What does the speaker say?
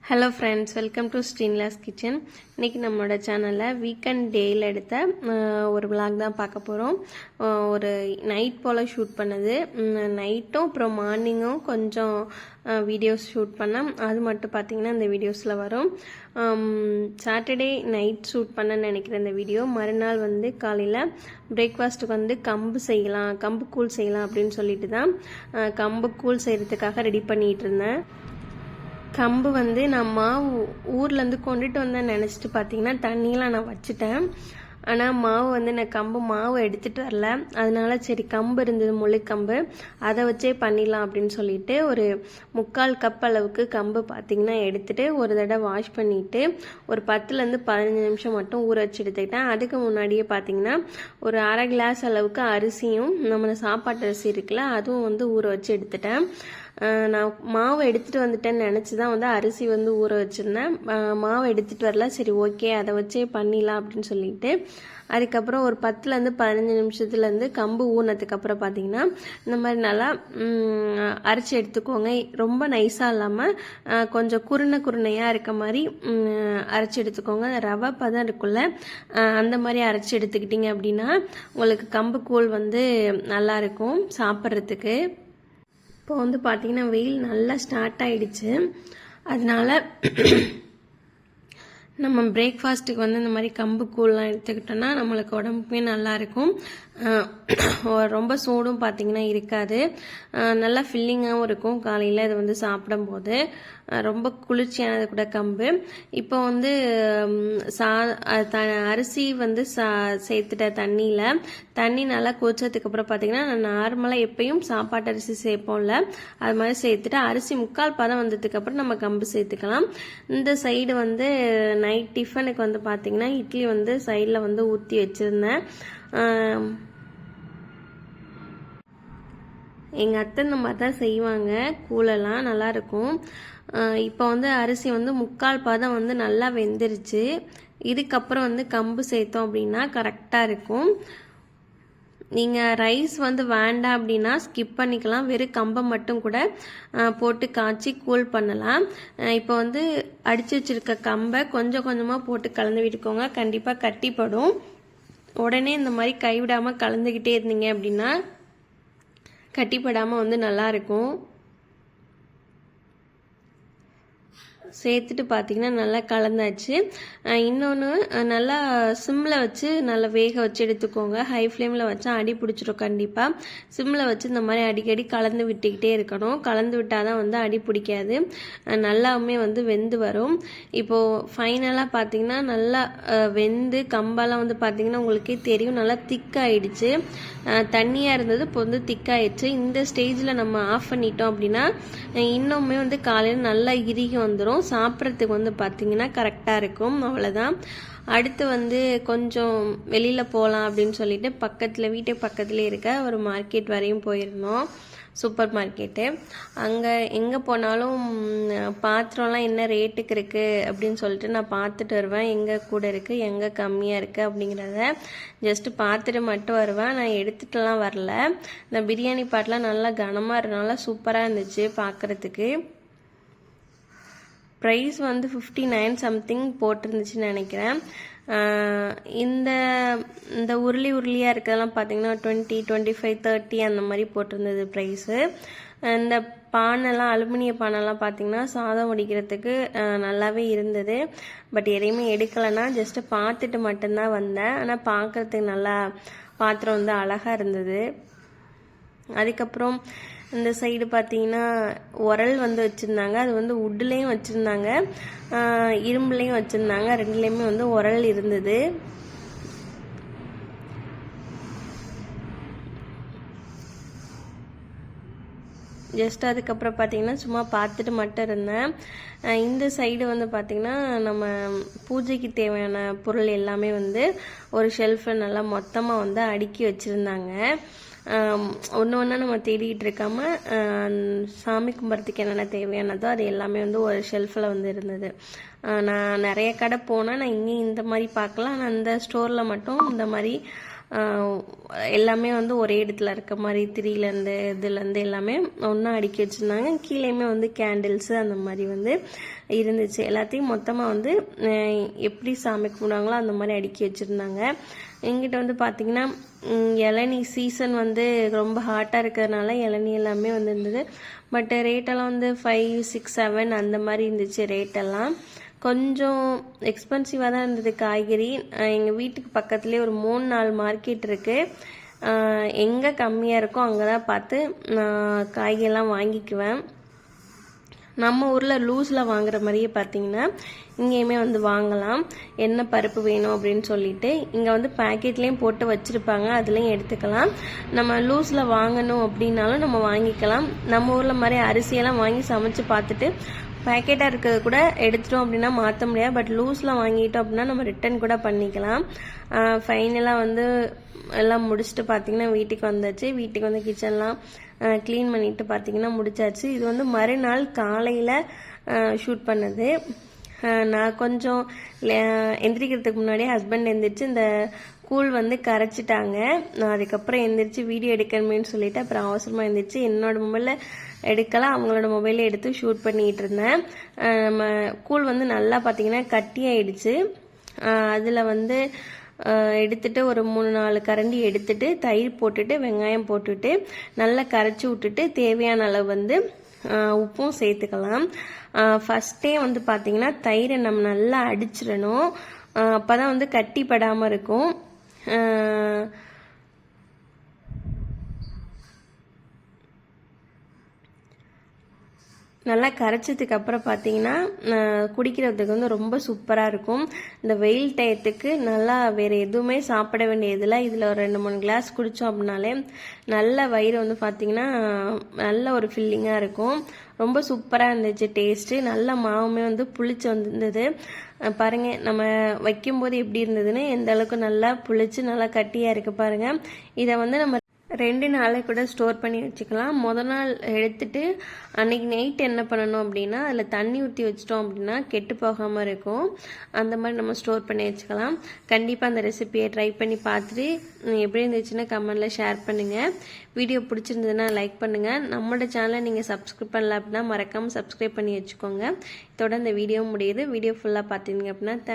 Hello friends, welcome to ஸ்ரீனிலாஸ் kitchen. இன்றைக்கி நம்மளோட சேனலில் வீக்கெண்ட் டேயில் எடுத்த ஒரு விளாக் தான் பார்க்க போகிறோம். ஒரு நைட் போல் ஷூட் பண்ணது, நைட்டும் அப்புறம் மார்னிங்கும் கொஞ்சம் வீடியோஸ் ஷூட் பண்ணேன். அது மட்டும் பார்த்திங்கன்னா இந்த வீடியோஸில் வரும். சாட்டர்டே நைட் ஷூட் பண்ணேன்னு நினைக்கிறேன் இந்த வீடியோ. மறுநாள் வந்து காலையில் பிரேக்ஃபாஸ்ட்டுக்கு வந்து கம்பு செய்யலாம், கம்பு கூழ் செய்யலாம் அப்படின்னு சொல்லிட்டு தான் கம்பு கூழ் செய்கிறதுக்காக ரெடி பண்ணிகிட்டு இருந்தேன். கம்பு வந்து நான் மாவு ஊர்லேருந்து கொண்டுட்டு வந்தேன் நினச்சிட்டு பார்த்தீங்கன்னா தண்ணியெலாம் நான் வச்சுட்டேன். ஆனால் மாவு வந்து நான் கம்பு மாவு எடுத்துகிட்டு வரல. அதனால சரி கம்பு இருந்தது, முளைக்கம்பு, அதை வச்சே பண்ணிடலாம் அப்படின்னு சொல்லிட்டு ஒரு 3/4 கப் அளவுக்கு கம்பு பார்த்திங்கன்னா எடுத்துகிட்டு ஒரு தடவை வாஷ் பண்ணிவிட்டு ஒரு 10லேருந்து 15 நிமிஷம் மட்டும் ஊற வச்சு எடுத்துக்கிட்டேன். அதுக்கு முன்னாடியே பார்த்திங்கன்னா ஒரு அரை கிளாஸ் அளவுக்கு அரிசியும், நம்ம சாப்பாட்டு அரிசி இருக்குல்ல, அதுவும் வந்து ஊற வச்சு எடுத்துட்டேன். நான் மாவு எடுத்துகிட்டு வந்துட்டேன்னு நினச்சி தான் வந்து அரிசி வந்து ஊற வச்சுருந்தேன். மாவு எடுத்துகிட்டு வரல, சரி ஓகே அதை வச்சே பண்ணிடலாம் அப்படின்னு சொல்லிட்டு அதுக்கப்புறம் ஒரு 10லேருந்து 15 நிமிஷத்துலேருந்து கம்பு ஊறினதுக்கப்புறம் பார்த்திங்கன்னா இந்த மாதிரி நல்லா அரைச்சி எடுத்துக்கோங்க. ரொம்ப நைஸாக இல்லாமல் கொஞ்சம் குருணையாக இருக்க மாதிரி அரைச்சி எடுத்துக்கோங்க. ரவை பதம் இருக்குல்ல, அந்த மாதிரி அரைச்சி எடுத்துக்கிட்டிங்க அப்படின்னா உங்களுக்கு கம்பு கூழ் வந்து நல்லாயிருக்கும் சாப்பிட்றதுக்கு. இப்போ வந்து பார்த்திங்கன்னா வெயில் நல்லா ஸ்டார்ட் ஆகிடுச்சு. அதனால நம்ம பிரேக்ஃபாஸ்ட்டுக்கு வந்து இந்த மாதிரி கம்பு கூழ்லாம் எடுத்துக்கிட்டோன்னா நம்மளுக்கு உடம்புக்குமே நல்லாயிருக்கும். ரொம்ப சூடும் பார்த்திங்கன்னா இருக்காது, நல்லா ஃபில்லிங்காகவும் இருக்கும் காலையில் இது வந்து சாப்பிடும்போது. ரொம்ப குளிர்ச்சியானது கூட கம்பு. இப்போ வந்து அரிசி வந்து சேர்த்துட்ட தண்ணி நல்லா கொதிச்சதுக்கப்புறம் பார்த்திங்கன்னா நான் நார்மலாக எப்பயும் சாப்பாட்டு அரிசி சேர்ப்போம்ல, அது மாதிரி சேர்த்துட்டு அரிசி 3/4 பதம் வந்ததுக்கப்புறம் நம்ம கம்பு சேர்த்துக்கலாம். இந்த சைடு வந்து நைட் டிஃபனுக்கு வந்து பார்த்திங்கன்னா இட்லி வந்து சைடில் வந்து ஊற்றி வச்சுருந்தேன். எங்கள் அத்தை இந்த மாதிரி தான் செய்வாங்க, கூழெல்லாம் நல்லாயிருக்கும். இப்போ வந்து அரிசி வந்து 3/4 பதம் வந்து நல்லா வெந்துருச்சு. இதுக்கப்புறம் வந்து கம்பு சேர்த்தோம் அப்படின்னா கரெக்டாக இருக்கும். நீங்கள் ரைஸ் வந்து வேண்டாம் அப்படின்னா ஸ்கிப் பண்ணிக்கலாம், வெறும் கம்பை மட்டும் கூட போட்டு காய்ச்சி கூழ் பண்ணலாம். இப்போ வந்து அடித்து வச்சுருக்க கம்பை கொஞ்சம் கொஞ்சமாக போட்டு கலந்து விட்டுக்கோங்க, கண்டிப்பாக கட்டிப்படும். உடனே இந்த மாதிரி கைவிடாமல் கலந்துக்கிட்டே இருந்தீங்க அப்படின்னா கட்டிப்படாமல் வந்து நல்லாயிருக்கும். சேர்த்துட்டு பார்த்திங்கன்னா நல்லா கலந்தாச்சு. இன்னொன்று நல்லா சிம்மில் வச்சு நல்லா வேக வச்சு எடுத்துக்கோங்க. ஹை ஃப்ளேமில் வச்சா அடி பிடிச்சிடும் கண்டிப்பாக. சிம்மில் வச்சு இந்த மாதிரி அடிக்கடி கலந்து விட்டுக்கிட்டே இருக்கணும். கலந்து விட்டால் தான் வந்து அடி பிடிக்காது, நல்லாவுமே வந்து வெந்து வரும். இப்போது ஃபைனலாக பார்த்திங்கன்னா நல்லா வெந்து கம்பெல்லாம் வந்து பார்த்திங்கன்னா உங்களுக்கே தெரியும் நல்லா திக்காயிடுச்சு. தண்ணியாக இருந்தது இப்போ வந்து திக்காயிடுச்சு. இந்த ஸ்டேஜில் நம்ம ஆஃப் பண்ணிட்டோம் அப்படின்னா இன்னுமே வந்து காலையில் நல்லா இறுகி வந்துடும். சாப்பிட்றதுக்கு வந்து பார்த்திங்கன்னா கரெக்டாக இருக்கும். அவ்வளோதான். அடுத்து வந்து கொஞ்சம் வெளியில் போகலாம் அப்படின்னு சொல்லிட்டு வீட்டுக்கு பக்கத்துலேயே இருக்க ஒரு மார்க்கெட் வரையும் போயிருந்தோம், சூப்பர் மார்க்கெட்டு. அங்கே எங்கே போனாலும் பாத்திரம்லாம் என்ன ரேட்டுக்கு இருக்குது அப்படின்னு சொல்லிட்டு நான் பார்த்துட்டு வருவேன், எங்கே கூட இருக்குது எங்கே கம்மியாக இருக்குது அப்படிங்கிறத ஜஸ்ட்டு பார்த்துட்டு மட்டும் வருவேன். நான் எடுத்துகிட்டுலாம் வரல. இந்த பிரியாணி பாட்டெலாம் நல்லா கனமாக இருந்தனால சூப்பராக இருந்துச்சு பார்க்குறதுக்கு. ப்ரைஸ் வந்து 59 சம்திங் போட்டிருந்துச்சுன்னு நினைக்கிறேன். இந்த உருளியாக இருக்கிறதெல்லாம் பார்த்திங்கன்னா 20, 25, 30 அந்த மாதிரி போட்டிருந்தது ப்ரைஸு. இந்த பானைலாம் அலுமினிய பானைலாம் பார்த்திங்கன்னா சாதம் வடிக்கிறதுக்கு நல்லாவே இருந்தது. பட் எதையுமே எடுக்கலைன்னா ஜஸ்ட்டு பார்த்துட்டு மட்டும்தான் வந்தேன். ஆனால் பார்க்குறதுக்கு நல்லா பாத்திரம் வந்து அழகாக இருந்தது. அதுக்கப்புறம் இந்த சைடு பார்த்தீங்கன்னா உரல் வந்து வச்சுருந்தாங்க. அது வந்து வுட்லேயும் வச்சுருந்தாங்க, இரும்புலேயும் வச்சுருந்தாங்க. ரெண்டுலேயுமே வந்து உரல் இருந்தது. ஜஸ்ட் அதுக்கப்புறம் பார்த்திங்கன்னா சும்மா பார்த்துட்டு மட்டும் இருந்தேன். இந்த சைடு வந்து பார்த்திங்கன்னா நம்ம பூஜைக்கு தேவையான பொருள் எல்லாமே வந்து ஒரு ஷெல்ஃபில் நல்லா மொத்தமாக வந்து அடுக்கி வச்சுருந்தாங்க. ஒன்று ஒன்றா நம்ம தேடிக்கிட்டு இருக்காமல் சாமி கும்பிட்றதுக்கு என்னென்ன தேவையானதோ அது எல்லாமே வந்து ஒரு ஷெல்ஃபில் வந்து இருந்தது. நான் நிறைய கடை போனால் நான் இங்கேயும் இந்த மாதிரி பார்க்கலாம், ஆனால் அந்த ஸ்டோரில் மட்டும் இந்த மாதிரி எல்லாமே வந்து ஒரே இடத்துல இருக்க மாதிரி திரியிலேருந்து இதுலேருந்து எல்லாமே ஒன்றா அடுக்கி வச்சுருந்தாங்க. கீழேயுமே வந்து கேண்டில்ஸு அந்த மாதிரி வந்து இருந்துச்சு. எல்லாத்தையும் மொத்தமாக வந்து எப்படி சாமி கும்பிடுவாங்களோ அந்த மாதிரி அடுக்கி வச்சுருந்தாங்க. எங்கிட்ட வந்து பார்த்திங்கன்னா இளநீ சீசன் வந்து ரொம்ப ஹாட்டாக இருக்கிறதுனால இளநீ எல்லாமே வந்து இருந்தது. பட் ரேட்டெல்லாம் வந்து 5, 6, 7 அந்த மாதிரி இருந்துச்சு. ரேட்டெல்லாம் கொஞ்சம் எக்ஸ்பென்சிவாக தான் இருந்தது காய்கறி. எங்கள் வீட்டுக்கு பக்கத்துலேயே ஒரு 3-4 மார்க்கெட் இருக்குது. எங்கே கம்மியாக இருக்கோ அங்கே தான் பார்த்து நான் காய்கறிலாம் வாங்கிக்குவேன். நம்ம ஊரில் லூஸில் வாங்குற மாதிரியே பார்த்தீங்கன்னா இங்கேயுமே வந்து வாங்கலாம். என்ன பருப்பு வேணும் அப்படின்னு சொல்லிட்டு இங்கே வந்து பேக்கெட்லேயும் போட்டு வச்சுருப்பாங்க, அதுலேயும் எடுத்துக்கலாம். நம்ம லூஸில் வாங்கணும் அப்படின்னாலும் நம்ம வாங்கிக்கலாம். நம்ம ஊரில் மாதிரி அரிசியெல்லாம் வாங்கி சமைச்சு பார்த்துட்டு பேக்கெட்டாக இருக்கிறது கூட எடுத்துட்டோம் அப்படின்னா மாற்ற முடியாது. பட் லூஸில் வாங்கிட்டோம் அப்படின்னா நம்ம ரிட்டர்ன் கூட பண்ணிக்கலாம். ஃபைனலாக வந்து எல்லாம் முடிச்சுட்டு பார்த்தீங்கன்னா வீட்டுக்கு வந்தாச்சு. வீட்டுக்கு வந்து கிச்சன்லாம் க்ளீன் பண்ணிட்டு பார்த்தீங்கன்னா முடிச்சாச்சு. இது வந்து மறுநாள் காலையில் ஷூட் பண்ணது. நான் கொஞ்சம் எந்திரிக்கிறதுக்கு முன்னாடியே ஹஸ்பண்ட் எந்திரிச்சு இந்த கூழ் வந்து கரைச்சிட்டாங்க. நான் அதுக்கப்புறம் எந்திரிச்சு வீடியோ எடுக்கணுமேனு சொல்லிட்டு அப்புறம் அவசரமாக எந்திரிச்சு என்னோட மொபைலில் எடுக்கலாம், அவங்களோட மொபைலில் எடுத்து ஷூட் பண்ணிகிட்டு இருந்தேன். நம்ம கூழ் வந்து நல்லா பார்த்தீங்கன்னா கட்டியாயிடுச்சு. அதில் வந்து எடுத்துட்டு ஒரு 3-4 கரண்டி எடுத்துட்டு தயிர் போட்டுட்டு வெங்காயம் போட்டுட்டு நல்லா கரைச்சி விட்டுட்டு தேவையான அளவு வந்து உப்பும் சேர்த்துக்கலாம். ஃபஸ்ட்டே வந்து பார்த்திங்கன்னா தயிரை நம்ம நல்லா அடிச்சிடணும், அப்போ தான் வந்து கட்டி படாமல் இருக்கும். நல்லா கரைச்சதுக்கு அப்புறம் பார்த்தீங்கன்னா குடிக்கிறதுக்கு வந்து ரொம்ப சூப்பராக இருக்கும். இந்த வெயில் டயத்துக்கு நல்லா வேறு எதுவுமே சாப்பிட வேண்டியதில்லை. இதில் ஒரு 2-3 கிளாஸ் குடித்தோம் அப்படின்னாலே நல்ல வயிறு வந்து பார்த்திங்கன்னா நல்ல ஒரு ஃபில்லிங்காக இருக்கும். ரொம்ப சூப்பராக இருந்துச்சு டேஸ்ட்டு. நல்ல மாவுமே வந்து புளிச்சு வந்திருந்தது. பாருங்கள் நம்ம வைக்கும்போது எப்படி இருந்ததுன்னு, எந்த அளவுக்கு நல்லா புளிச்சு நல்லா கட்டியாக இருக்குது பாருங்கள். இதை வந்து நம்ம 2 நாளைக்கு கூட ஸ்டோர் பண்ணி வச்சுக்கலாம். முதல் நாள் எடுத்துட்டு அன்றைக்கி நைட் என்ன பண்ணணும் அப்படின்னா அதில் தண்ணி ஊற்றி வச்சிட்டோம் அப்படின்னா கெட்டு போகாமல் இருக்கும். அந்த மாதிரி நம்ம ஸ்டோர் பண்ணி வச்சுக்கலாம். கண்டிப்பாக அந்த ரெசிபியை ட்ரை பண்ணி பார்த்துட்டு எப்படி இருந்துச்சுன்னா கமெண்டில் ஷேர் பண்ணுங்கள். வீடியோ பிடிச்சிருந்ததுன்னா லைக் பண்ணுங்கள். நம்மளோட சேனலை நீங்கள் சப்ஸ்கிரைப் பண்ணல அப்படின்னா மறக்காமல் சப்ஸ்கிரைப் பண்ணி வச்சுக்கோங்க. இதோட இந்த வீடியோ முடியுது. வீடியோ ஃபுல்லாக பார்த்தீங்க அப்படின்னா